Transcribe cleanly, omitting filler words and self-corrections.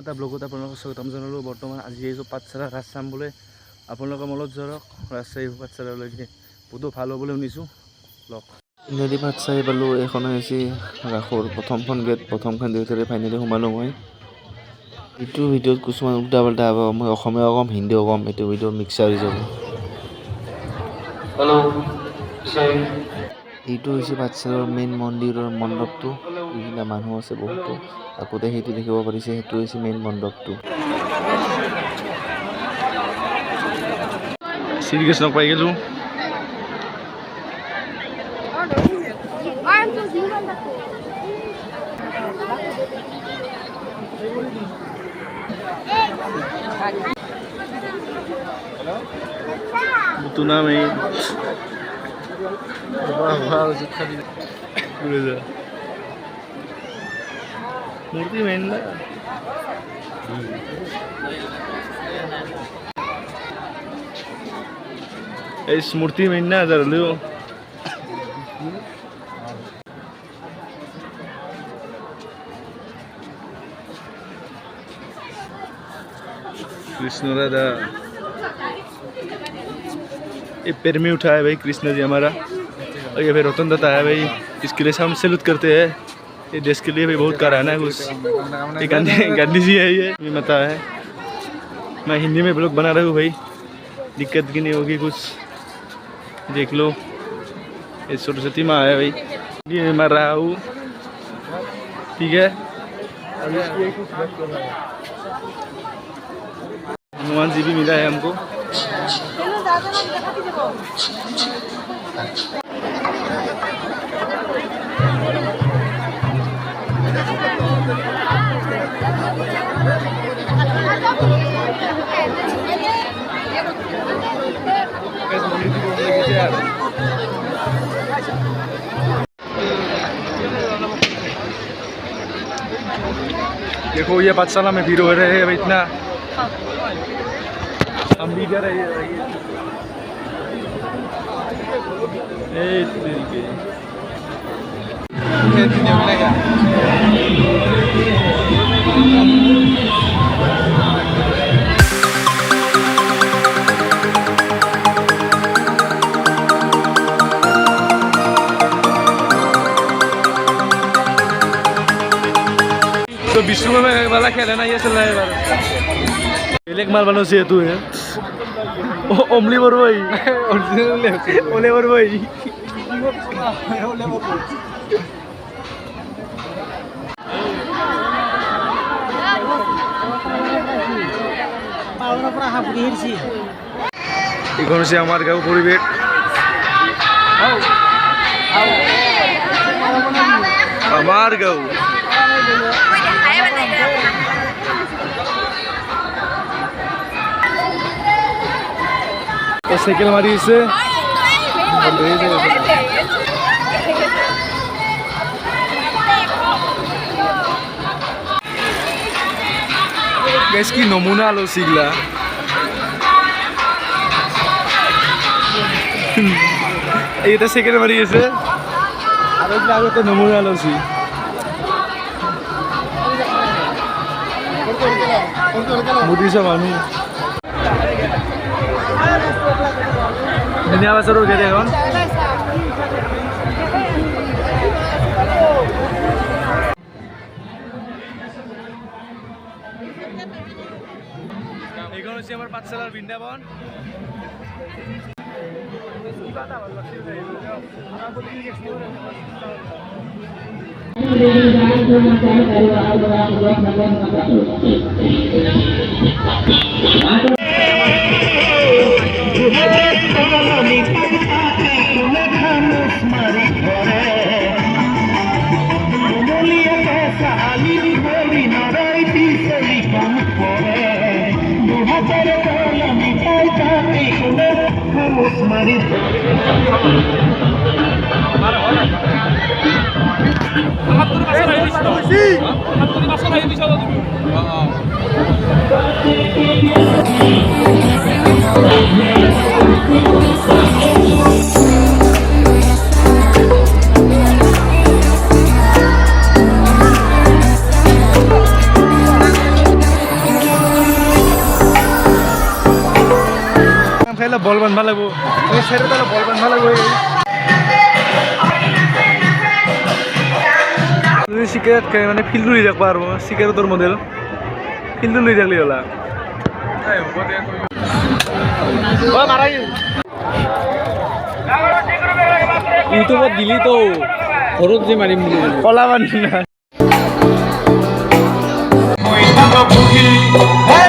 এটা ব্লগত আপোনালোকক স্বাগতম জনালোঁ। বৰ্তমান আজি আহিছোঁ পাঠশালা ৰাজ চাম বোলে। আপোনালোকৰ মলত ধৰক ৰাজশাহী পাঠশালালৈকে বহুতো ভাল হ'ব বুলি শুনিছোঁ। লওক ইংৰাজী পাঠশালা পালোঁ। এখন হৈছে ৰাসৰ প্ৰথমখন গেট, প্ৰথমখন গেটেৰে ফাইনেলি সোমালোঁ মই। এইটো ভিডিঅ'ত কিছুমান উল্টা পাল্টা হ'ব, মই অসমীয়াও ক'ম হিন্দীও ক'ম, এইটো ভিডিঅ' মিক্সাৰ হৈ যাব। এইটো হৈছে পাঠশালাৰ মেইন মন্দিৰৰ মণ্ডপটো, বিভিন্ন মানুহ আছে বহুতো। আগতে সেইটো দেখিব পাৰিছে, সেইটো হৈছে মেইন মণ্ডপটো। শ্ৰীকৃষ্ণক পাই গ'লোঁ। itu namanya murti main lah. Murti main na ada lu. Krishna Radha ये पैर में उठा है भाई कृष्ण जी हमारा। और ये भाई रतन दाता है भाई, इसके लिए हम सैल्यूट करते हैं। ये देश के लिए भाई बहुत कर रहा है ना कुछ। ये गांधी जी है, ये मता है। मैं हिंदी में ब्लॉग बना रहा हूँ भाई, दिक्कत की नहीं होगी कुछ। देख लो ये सरस्वती माँ है भाई, ये मर रहा हूँ ठीक है। हनुमान जी भी मिला है हमको। देखो ये पाठशाला में भीड़ हो रहे हैं इतना, हम भी कर रहे हैं। तो विष्णु में वाला खेल है ना, ये चल रहा है बार एक मार बनो से तू है ओमली बरवाई ओले बरवाई এখন হচ্ছে আমার গাঁও পরিবেশ। আমার গাঁও সাইকেল মারিয়েছে। গ্যাস কি নমুনা আলো সিগলা এইটা সাইকেল মারিয়েছে আর ওইটা আগতে নমুনা আলো সি মুদিসা মানুষ দুনিয়া বাজারের গেটে এখন এখন হচ্ছে আমার পাঠশালার বৃন্দাবন। অলপ বল বান্ধবা লাগিব এই চাইডত অলপ বল বান্ধবা লাগিব তুমি চিকেট মানে ফিল্ডটো লৈ যাক পারবো চিকেটৰ মডেল ফিল্ডটো লৈ যাকলি হলা মাৰাই ইউটিউবত দিলি তো ঘৰত যে মাৰিম বুলি কলা বান্ধি না Hey,